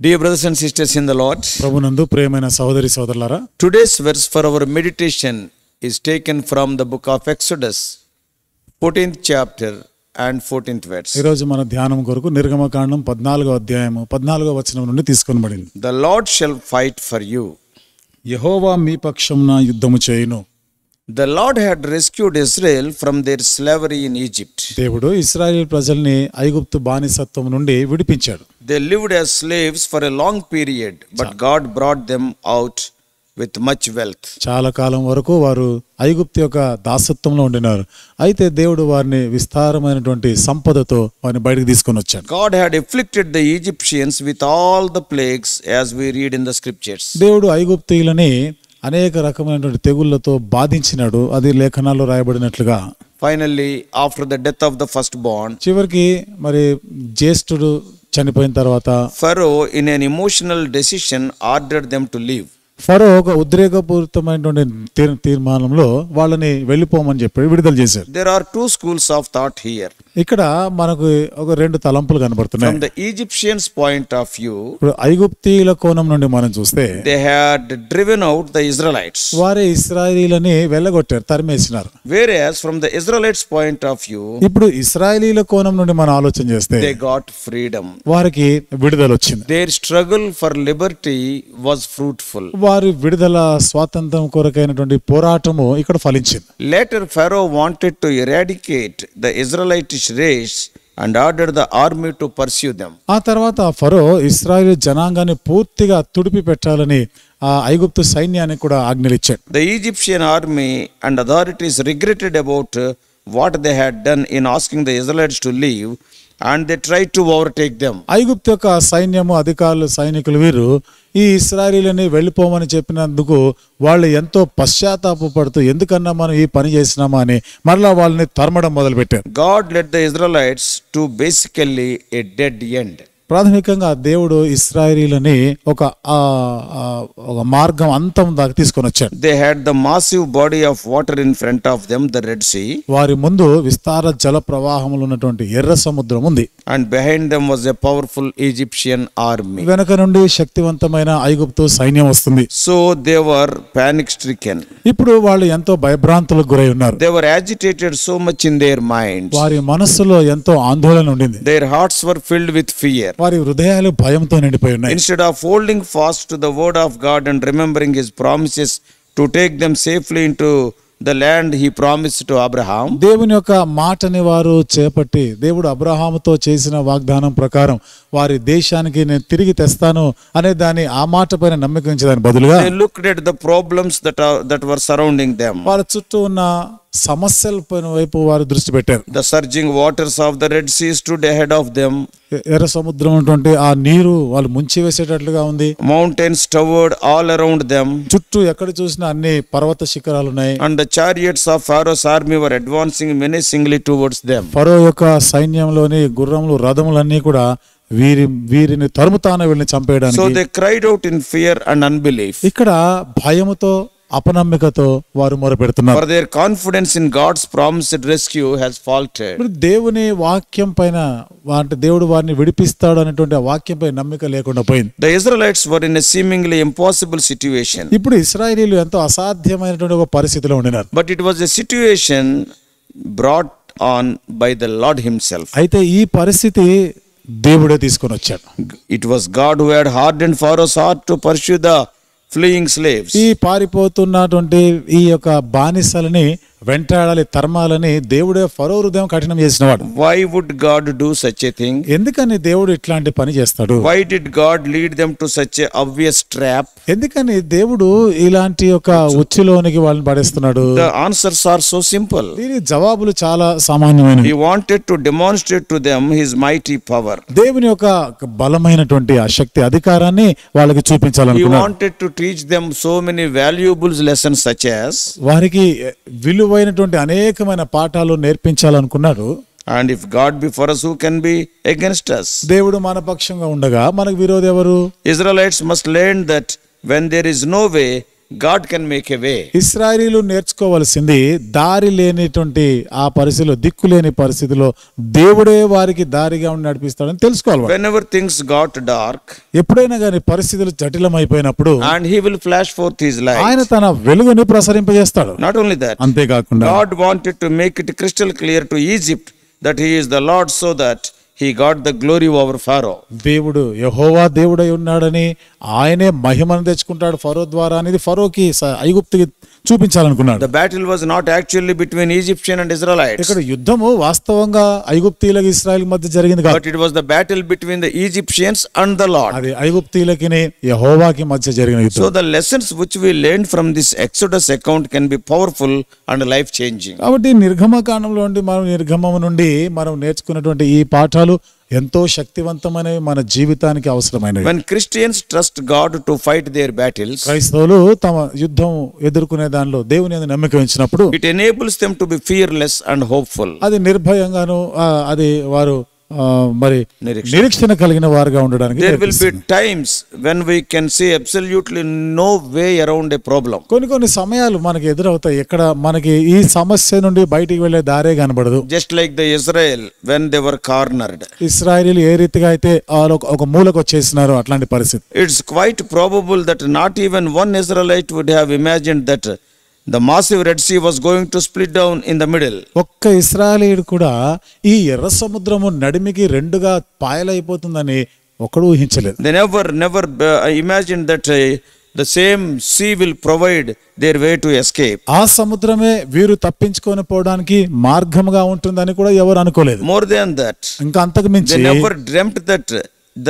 Dear brothers and sisters in the Lord, ప్రభునందు ప్రియమైన సహోదరి సోదరులారా, today's verse for our meditation is taken from the book of Exodus, 14th chapter and 14th verse. ఈ రోజు మన ధ్యానం కొరకు నిర్గమకాండం 14వ అధ్యాయము 14వ వచనం నుండి తీసుకొనబడింది. The Lord shall fight for you. యెహోవా మీ పక్షమున యుద్ధము చేయును. The Lord had rescued Israel from their slavery in Egypt. దేవుడు ఇశ్రాయేలు ప్రజల్ని ఐగుప్తు బానిసత్వం నుండి విడిపించాడు. They lived as slaves for a long period, but God brought them out with much wealth. చాలా కాలం వరకు వారు ఐగుప్తు యొక్క దాసత్వంలో ఉండినారు. అయితే దేవుడు వారిని విస్తారమైనటువంటి సంపదతో వారిని బయటకు తీసుకొని వచ్చాడు. God had afflicted the Egyptians with all the plagues as we read in the scriptures. దేవుడు ఐగుప్తీయులని అనేక రకమైనటువంటి తెగుళ్లతో బాధించినాడు. అది లేఖనాల్లో రాయబడినట్లుగా. Finally, after the death of the firstborn, చివరికి మరి జ్యేష్ఠుడు చనిపోయిన తర్వాత Pharaoh, in an emotional decision, ordered them to leave. ఫరో ఒక ఉద్రేకపూరితమైనటువంటి తీర్మానంలో వాళ్ళని వెళ్ళిపోమని చెప్పి విడుదల చేశారు. There are two schools of thought here. ఇక్కడ మనకు ఒక రెండు తలంపులు కనబడుతున్నాయి. From the Egyptians' point of view, ఇప్పుడు ఐగుప్తీయుల కోణం నుండి మనం చూస్తే they had driven out the Israelites. వారే ఇశ్రాయేలీలని వెళ్ళగొట్టారు, తరిమేసినారు. Whereas from the Israelites' point of view, ఇప్పుడు ఇశ్రాయేలీల కోణం నుండి మనం ఆలోచన చేస్తే they got freedom. వారికి విడుదల వచ్చింది. Their struggle for liberty was fruitful. వారి విడుదల స్వాతంత్రం కొరకైనటువంటి పోరాటము ఇక్కడ ఫలించింది. Later, Pharaoh wanted to eradicate the Israelitish race and ordered the army to pursue them. ఆ తర్వాత ఫరో ఇశ్రాయేలు జనాంగాన్ని పూర్తిగా తుడిపి పెట్టాలని ఆ ఐగుప్తు సైన్యానికి కూడా ఆజ్ఞలిచ్చాడు. The Egyptian army and authorities regretted about what they had done in asking the Israelites to leave, and they tried to overtake them. ఐగుప్తు యొక్క సైన్యము అధికారులు సైనికులు వీరు ఈ ఇశ్రాయేలీలని వెళ్ళిపోమని చెప్పినందుకు వాళ్ళు ఎంతో పశ్చాత్తాపపడుతూ ఎందుకన్నా మనం ఈ పని చేసినామా అని మరలా వాళ్ళని తరమడం మొదలుపెట్టారు. God led the Israelites to basically a dead end. ప్రాథమికంగా దేవుడు ఇశ్రాయేలీలని ఒక మార్గం అంతం దాకా తీసుకొని వచ్చాడు. They had the massive body of water in front of them, the Red Sea. వారి ముందు విస్తార జల ప్రవాహములు ఉన్నటువంటి ఎర్ర సముద్రం ఉంది. And behind them was a powerful Egyptian army. వెనక నుండి శక్తివంతమైన ఐగుప్తు సైన్యం వస్తుంది. So they were panic stricken. ఇప్పుడు వాళ్ళు ఎంతో భయభ్రాంతులకు గురై ఉన్నారు. They were agitated so much in their minds. వారి మనస్సులో ఎంతో ఆందోళన ఉండింది. Their hearts were filled with fear. వారి హృదయాలు భయంతో నిండిపోయి ఉన్నాయి. Instead of holding fast to the word of God and remembering his promises to take them safely into the land he promised to Abraham, దేవుని యొక్క మాటని వారు చేపట్టి దేవుడు అబ్రహాముతో చేసిన వాగ్దానం ప్రకారం వారి దేశానికి నేను తిరిగి తెస్తాను అనే దాని ఆ మాట పైన నమ్మకం ఉంచడానికి బదులుగా they looked at the problems that were surrounding them. వారి చుట్టూ ఉన్న సమస్యల పైన వైపు వారు దృష్టి పెట్టారు. The surging waters of the Red Sea stood ahead of them. ఎర్ర సముద్రం ఉన్నటువంటి ఆ నీరు వాళ్ళు ముంచి వేసేటట్లుగా ఉంది. Mountains towered all around them. చుట్టూ ఎక్కడ చూసినా అన్ని పర్వత శిఖరాలు ఉన్నాయి. And the chariots of Pharaoh's army were advancing menacingly towards them. ఫరో యొక్క సైన్యంలోని గుర్రములు రథములన్నీ కూడా వీరిని తరుముతాన వీళ్ళని చంపేయడానికి. So they cried out in fear and unbelief. ఇక్కడ భయముతో అపనమ్మికతో వారు మొరపెడుతున్నారు. For their confidence in God's promised rescue has faltered. దేవుని వాక్యం పైన అంటే దేవుడు వారిని విడిపిస్తాడు అనేటువంటి ఆ వాక్యం పై నమ్మిక లేకుండా పోయింది. The Israelites were in a seemingly impossible situation. ఇప్పుడు ఇశ్రాయేలీలు ఎంతో అసాధ్యమైనటువంటి ఒక పరిస్థితిలో ఉండినారు. But it was a situation brought on by the Lord himself. అయితే ఈ పరిస్థితి దేవుడే తీసుకొని వచ్చాడు. It was God who had hardened Pharaoh's heart to pursue the fleeing slaves. ఈ పారిపోతున్నటువంటి ఈ యొక్క బానిసలని వెంటాడాలి తరమాలని దేవుడే ఫరో హృదయం కఠినం చేసినవాడు. Why would God do such a thing? ఎందుకని దేవుడు ఇట్లాంటి పని చేస్తాడు? Why did God lead them to such a obvious trap? ఎందుకని దేవుడు ఇలాంటి ఒక ఉచ్చులోనికి వాళ్ళని పడేస్తున్నాడు? The answers are so simple. దీని జవాబులు చాలా సామాన్యమైనవి. He wanted to demonstrate to them his mighty power. దేవుని యొక్క బలమైనటువంటి ఆ శక్తి అధికారాన్ని వాళ్ళకి చూపించాలనుకున్నాడు. He wanted to teach them so many valuable lessons such as వారికి విలువైనటువంటి అనేకమైన పాఠాలు నేర్పించాలనుకున్నారు. And if God be for us, who can be against us? దేవుడు మన పక్షంగా ఉండగా మనకు విరోధి ఎవరు? Israelites must learn that when there is no way, God can make a way. ఇశ్రాయేలీయులు నేర్చుకోవాల్సింది దారి లేనిటువంటి ఆ పరిస్థితిలో, దిక్కు లేని పరిస్థితిలో దేవుడే వారికి దారిగా ఉండి నడిపిస్తాడని తెలుసుకోవాలి. Whenever things got dark, ఎప్పుడైనా కానీ పరిస్థితులు జటిలమైపోయినప్పుడు and he will flash forth his light. ఆయన తన వెలుగుని ప్రసరింపజేస్తాడు. Not only that, అంతేకాకుండా God wanted to make it crystal clear to Egypt that he is the Lord, so that he got the glory over Pharaoh. దేవుడు యెహోవా దేవుడై ఉన్నాడని, ఆయనే మహిమను తెచ్చుకుంటాడు ఫరో ద్వారా అనేది ఫరోకి ఐగుప్తుకి చూపించాలనుకున్నాడు. The battle was not actually between Egyptian and Israelites, ఇక్కడ యుద్ధము వాస్తవంగా ఐగుప్తీయులకు ఇశ్రాయేల్ మధ్య జరిగింది కాదు. but it was the battle between the Egyptians and the Lord. అది ఐగుప్తీయులకి యెహోవాకి మధ్య జరిగిన యుద్ధం. So the lessons which we learned from this Exodus account can be powerful and life changing. కాబట్టి నిర్గమకాండంలో నిర్గమము నుండి మనం నేర్చుకున్నటువంటి ఈ పాఠాలు ఎంతో శక్తివంతమైనవి, మన జీవితానికి అవసరమైనవి. When Christians trust God to fight their battles, క్రైస్తవులు తమ యుద్ధం ఎదుర్కొనే దానిలో దేవుని యందు నమ్మకం ఉంచినప్పుడు it enables them to be fearless and hopeful. అది నిర్భయంగాను అది వారు మరి నిరీక్షణ కలిగిన వారుగా ఉండడానికి. There will be times when we can see absolutely no way around a problem. కొన్ని సమయాలు మనకి ఎదురవుతాయి, ఎక్కడ మనకి ఈ సమస్య నుండి బయటికి వెళ్లే దారే కనబడదు. Just like the Israel when they were cornered. ఇశ్రాయేలీయులు ఏ రీతిగా అయితే ఒక మూలకు వచ్చేసినారో అట్లాంటి పరిస్థితి. It's quite probable that not even one Israelite would have imagined that the massive Red Sea was going to split down in the middle. ఒక్క ఇశ్రాయేలీయుడు కూడా ఈ ఎర్ర సముద్రము నడిమికి రెండుగా పాయలైపోతుందని ఒకడు ఊహించలేదు. They never imagined that the same sea will provide their way to escape. ఆ సముద్రమే వీరు తప్పించుకొని పోవడానికి మార్గముగా ఉంటుందని కూడా ఎవరు అనుకోలేదు. More than that, ఇంకా అంతకు మించి they never dreamt that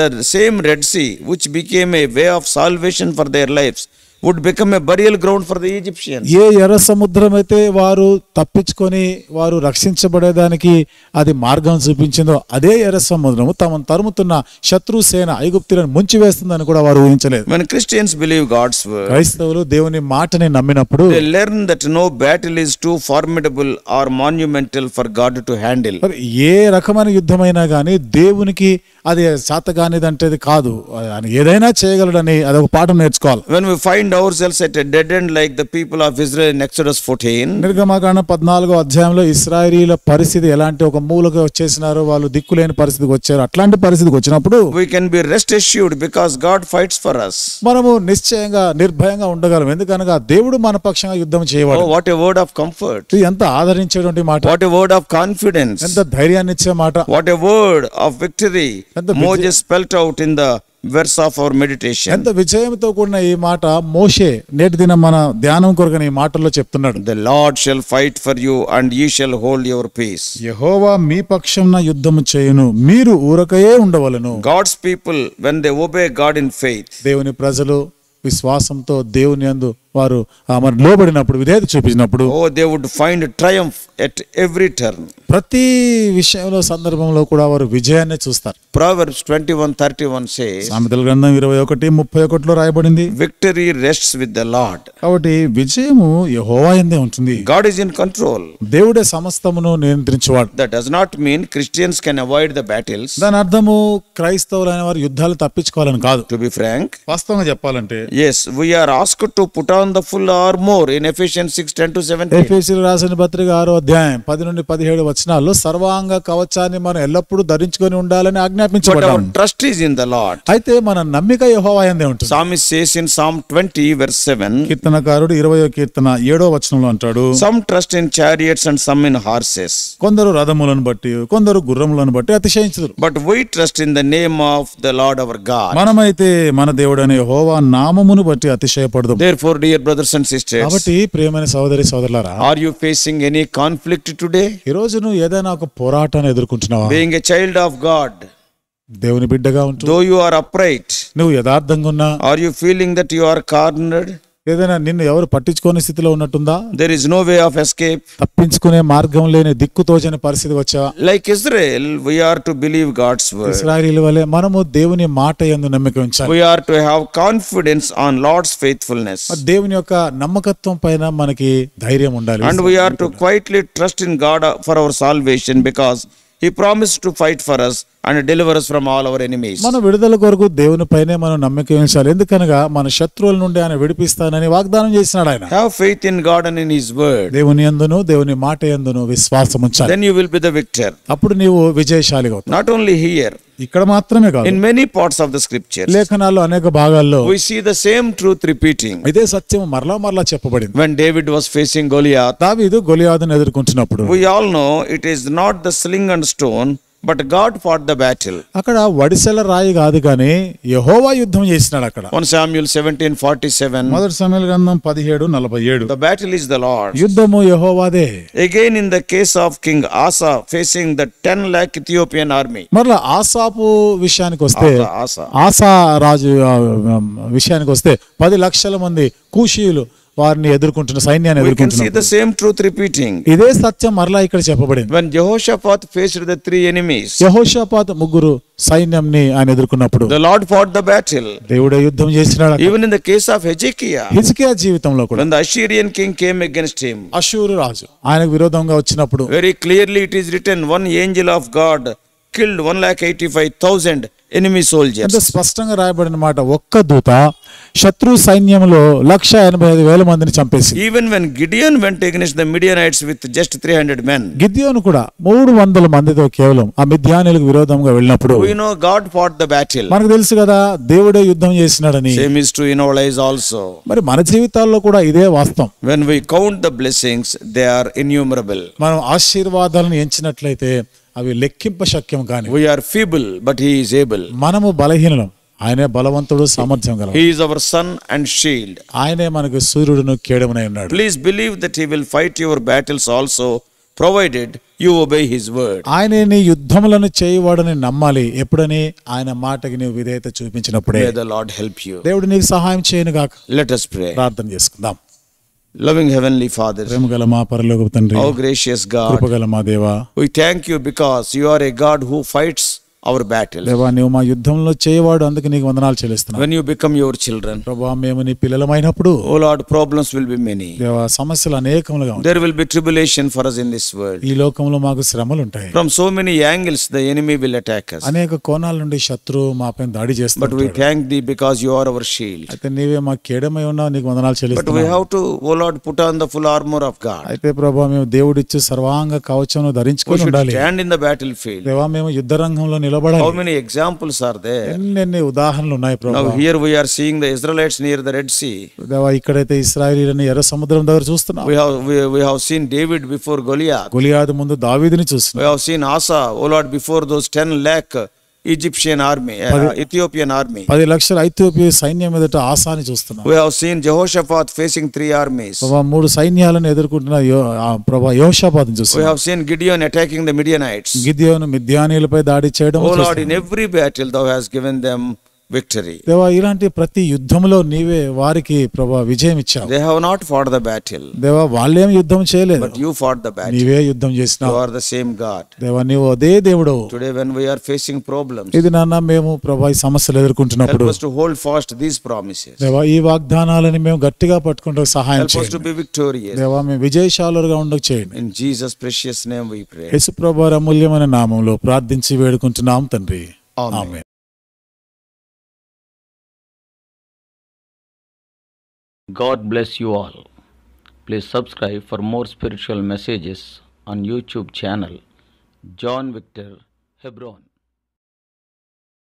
the same Red Sea, which became a way of salvation for their lives, would become a burial ground for the Egyptians. ఏ ఎర్ర సముద్రం అయితే వారు తప్పించుకొని వారు రక్షించబడేదానికి అది మార్గం చూపించిందో, అదే ఎర్ర సముద్రము తమను తరుముతున్న శత్రు సేన ఐగుప్తులను ముంచివేస్తుందని కూడా వారు ఊహించలేదు. When Christians believe God's word, క్రైస్తవులు దేవుని మాటని నమ్మినప్పుడు they learn that no battle is too formidable or monumental for God to handle. మరి ఏ రకమైన యుద్ధమైనా కానీ దేవునికి అది శాతగానిదంటే కాదు, ఆయన ఏదైనా చేయగలడని అదొక పాఠం నేర్చుకోవాలి. When we find ourselves at a dead end like the people of Israel in Exodus 14, నిర్గమకాండం 14వ అధ్యాయంలో ఇశ్రాయేలీయుల పరిస్థితి ఎలాంటి ఒక మూలకు వచ్చేసినారో, వాళ్ళు దిక్కులేని పరిస్థితికి వచ్చారు, అట్లాంటి పరిస్థితికి వచ్చినప్పుడు we can be rest assured because God fights for us. మనము నిశ్చయంగా నిర్భయంగా ఉండగలం, ఎందుకనగా దేవుడు మన పక్షంగా యుద్ధం చేయవాడు. Oh, what a word of comfort. ఇది ఎంత ఆదరించేటువంటి మాట, What a word of confidence. ఎంత ధైర్యాన్ని ఇచ్చే మాట, What a word of victory ఎంత Moses spelt out in the verse of our meditation. ఎంత విజయంతో కూడిన ఈ మాట మోషే నేటి దినం మన ధ్యానం కొరకు ఈ మాటల్లో చెప్తున్నాడు. The Lord shall fight for you and ye shall hold your peace. యెహోవా మీ పక్షంన యుద్ధము చేయును, మీరు ఊరకయే ఉండవలెను. God's people, when they obey God in faith, దేవుని ప్రజలు విశ్వాసంతో దేవుని యందు వారు మరి లోబడినప్పుడు, విధేయత చూపించినప్పుడు, oh, they would find triumph at every turn. ప్రతి విషయంలో సందర్భంలో కూడా వారు విజయాన్ని చూస్తారు. Proverbs 21:31 says, సామెతల గ్రంథం 21:31లో రాయబడింది, victory rests with the Lord. కాబట్టి విజయము యెహోవా యందే ఉంటుంది. God is in control. దేవుడే సమస్తమును నియంత్రించువాడు. That does not mean Christians can avoid the battles. దాని అర్థము క్రైస్తవులైన వారు యుద్ధాలు తప్పించుకోవాలని కాదు. To be frank, వాస్తవంగా చెప్పాలంటే yes, we are asked to put on the full armor in Ephesians 6:10-17. ఎఫెసీయులకు రాసిన పత్రిక 6వ అధ్యాయం 10 నుండి 17 వచనాల్లో సర్వాంగ కవచాన్ని మనం ఎల్లప్పుడూ ధరించుకొని ఉండాలని But ఆజ్ఞాపించబడ్డాము. our trust is in the Lord. అయితే మన నమ్మిక యెహోవా యందే ఉంటుంది. Psalmist says in Psalm 20:7, కీర్తనకారుడు 20వ కీర్తన 7వ వచనంలో అంటాడు, some trust in chariots and some in horses, కొందరు రథములను బట్టి కొందరు గుర్రములను బట్టి అతిశయించుదురు, but we trust in the name of the Lord our God. మనమైతే మన దేవుడైన యెహోవా నామమును బట్టి అతిశయపడదు. Therefore, dear brothers and sisters, కాబట్టి ప్రియమైన సహోదరి సహోదరులారా, are you facing any conflict today? ఈ రోజు నువ్వు ఏదైనా ఒక పోరాటాన్ని ఎదుర్కొంటున్నావా? Being a child of God, దేవుని బిడ్డగా ఉంటూ though you are upright, నువ్వు యథార్థంగా ఉన్నా, are you feeling that you are cornered? ఏదైనా నిన్ను ఎవరు పట్టించుకోని స్థితిలో ఉన్నట్టుందా? There is no way of escape. తప్పించుకునే మార్గం లేని దిక్కుతోచని పరిస్థితి వచ్చావా? Like Israel, we are to believe God's word. ఇశ్రాయేలీయుల వలె మనము దేవుని మాట యందు నమ్మిక ఉంచాలి. We are to have confidence on Lord's faithfulness. దేవుని యొక్క నమ్మకత్వం పైన మనకి ధైర్యం ఉండాలి. And we are to quietly trust in God for our salvation, because He promised to fight for us and deliver us from all our enemies. మన విడుదల కొరకు దేవుని పైనే మనం నమ్మకం ఉంచాలి. ఎందుకనగా మన శత్రువుల నుండి ఆయన విడిపిస్తానని వాగ్దానం చేసినాడు ఆయన. Have faith in God and in His word. దేవుని యందును దేవుని మాట యందును విశ్వాసం ఉంచాలి. Then you will be the victor. అప్పుడు నీవు విజయశాలిగా అవుతావు. Not only here, ఇక్కడ మాత్రమే కాదు, in many parts of the scriptures, లేఖనాల్లో అనేక భాగాల్లో we see the same truth repeating. ఇదే సత్యం మరలా చెప్పబడింది. When David was facing Goliath, దావీదు గొలియాతును ఎదుర్కొంటున్నప్పుడు we all know it is not the sling and stone, but God fought the battle. అక్కడ వడిసెల రాయి కాదు కానీ యెహోవా యుద్ధం చేసినాడు అక్కడ. 1 Samuel 17:47. మొదటి సమూయేలు గ్రంథం 17:47. The battle is the Lord. యుద్ధము యెహోవాదే. Again in the case of King Asa facing the 10 lakh Ethiopian army. మరలా ఆసాపు విషయానికి వస్తే, Asa. ఆసా రాజు విషయానికి వస్తే 10 లక్షల మంది కూషీయులు వారిని ఎదుర్కొంటున్న సైన్యాన్ని We can see the ఎదుర్కొంటున్నారు. same truth repeating. ఇదే సత్యం మరలా ఇక్కడ చెప్పబడింది. When Jehoshaphat faced the 3 enemies, యెహోషాపాతు ముగ్గురు సైన్యంని ఆయన ఎదుర్కొన్నప్పుడు the Lord fought the battle. దేవుడే యుద్ధం చేసినాడు. Even in the case of Hezekiah, హిజ్కియా జీవితంలో కూడా when the Assyrian king came against him, Ashur రాజు ఆయనకు విరోధంగా వచ్చినప్పుడు very clearly it is written, one angel of God killed 1,85,000 enemy soldiers. ఎంత స్పష్టంగా రాయబడిన మాట, ఒక్క దూత శత్రు సైన్యంలో 185,000 మందిని చంపేసి. Even when Gideon went against the Midianites with just 300 men, గిద్యోను కూడా 300 మందితో కేవలం ఆ మిద్యానీయులకు విరోధంగా వెళ్ళినప్పుడు we know God fought the battle. మనకు తెలుసు కదా దేవుడే యుద్ధం చేసినాడని. Same is true in our lives also. మరి మన జీవితాల్లో కూడా ఇదే వాస్తవం. When we count the blessings, they are innumerable. మనం ఆశీర్వాదాలను ఎంచినట్లయితే అవి లెక్కింప శక్యం కాని. We are feeble, but He is able. మనము బలహీనం, ఆయనే బలవంతుడు, సామర్థ్యం గల. He is our sun and shield. ఆయనే మనకు సూర్యుడును కేడమునై ఉన్నాడు. Please believe that He will fight your battles also, provided you obey His word. ఆయనే నీ యుద్ధములను చేయవాడని నమ్మాలి. ఎప్పుడని ఆయన మాటకి నీవు విధేయత చూపించినప్పుడే. May the Lord help you. దేవుడు నీకు సహాయం చేయను గాక. Let us pray. ప్రార్థన చేసుకుందాం. Loving Heavenly Father, ప్రేమగల మా పరలోకపు తండ్రి, oh gracious God, కృపగల మా దేవా, we thank you because you are a God who fights our battles. దేవా నీవు మా యుద్ధంలో చేయవాడు, అందుకు నీకు వందనాలు చెల్లిస్తున్నాను. When you become your children, ప్రభువా మేము నీ పిల్లలమైనప్పుడు oh Lord, problems will be many. దేవా సమస్యలు అనేకములుగా ఉంటాయి. There will be tribulation for us in this world. ఈ లోకంలో మాకు శ్రమలు ఉంటాయి. From so many angles the enemy will attack us. అనేక కోణాల నుండి శత్రువు మాపై దాడి But we చేస్తాడు. thank thee because you are our shield. అయితే నీవే మా కేడమై ఉన్నావు, నీకు వందనాలు But we చెల్లిస్తున్నాను. have to, oh Lord, put on the full armor of God. అయితే ప్రభువా మేము దేవుడిచ్చు సర్వాంగ కవచమును We ధరించుకొని should ఉండాలి. stand in the battlefield. దేవా మేము యుద్ధ రంగంలో How నిలబడాలి. many examples are there? ఎన్నెన్ని ఉదాహరణలు ఉన్నాయి Now ప్రభువా. here we are seeing the Israelites near the Red Sea. దేవా ఇక్కడైతే ఇశ్రాయేలీయులను ఎర్ర సముద్రం దగ్గర చూస్తున్నాం. We have seen David before Goliath. గొలియాదు ముందు దావీదుని We చూస్తున్నాం. have seen Asa, oh Lord, before those 10 lakh Egyptian army, Ethiopian army. 10 లక్షల ఐథియోపియా సైన్యం ఎదుట ఆసాని చూస్తున్నాం. We have seen Jehoshaphat facing 3 armies. ప్రభా 3 సైన్యాలను ఎదుర్కొంటున్న ప్రభా యెహోషాపాతుని We చూస్తున్నాం. have seen Gideon attacking the Midianites. గిద్యోను మిద్యానీయులపై దాడి చేయడం Oh Lord, చూస్తున్నాం. in every battle thou hast given them victory. దేవా ఇలాంటి ప్రతి యుద్ధంలో నీవే వారికి ప్రభా విజయం ఇచ్చావు. They have not fought the battle, దేవా వాళ్ళేం యుద్ధం చేయలేదు, but you fought the battle. నీవే యుద్ధం You చేసినావు. are the same God. దేవా నీవు అదే దేవుడు. Today when we are facing problems, ఇది నాన్న మేము ప్రభా ఈ సమస్యలు help ఎదుర్కొంటున్నప్పుడు us to hold fast these promises. దేవా ఈ వాగ్దానాలని మేము గట్టిగా పట్టుకుంటూ సహాయం Help us to చేయండి. be victorious. దేవా మేము విజయశాలులుగా ఉండకు చేయండి. In Jesus' precious name we pray. యేసు ప్రభువు అమూల్యమైన నామములో ప్రార్థించి వేడుకుంటున్నాం తండ్రి. Amen. Amen. God bless you all. Please subscribe for more spiritual messages on YouTube channel John Victor Hebron.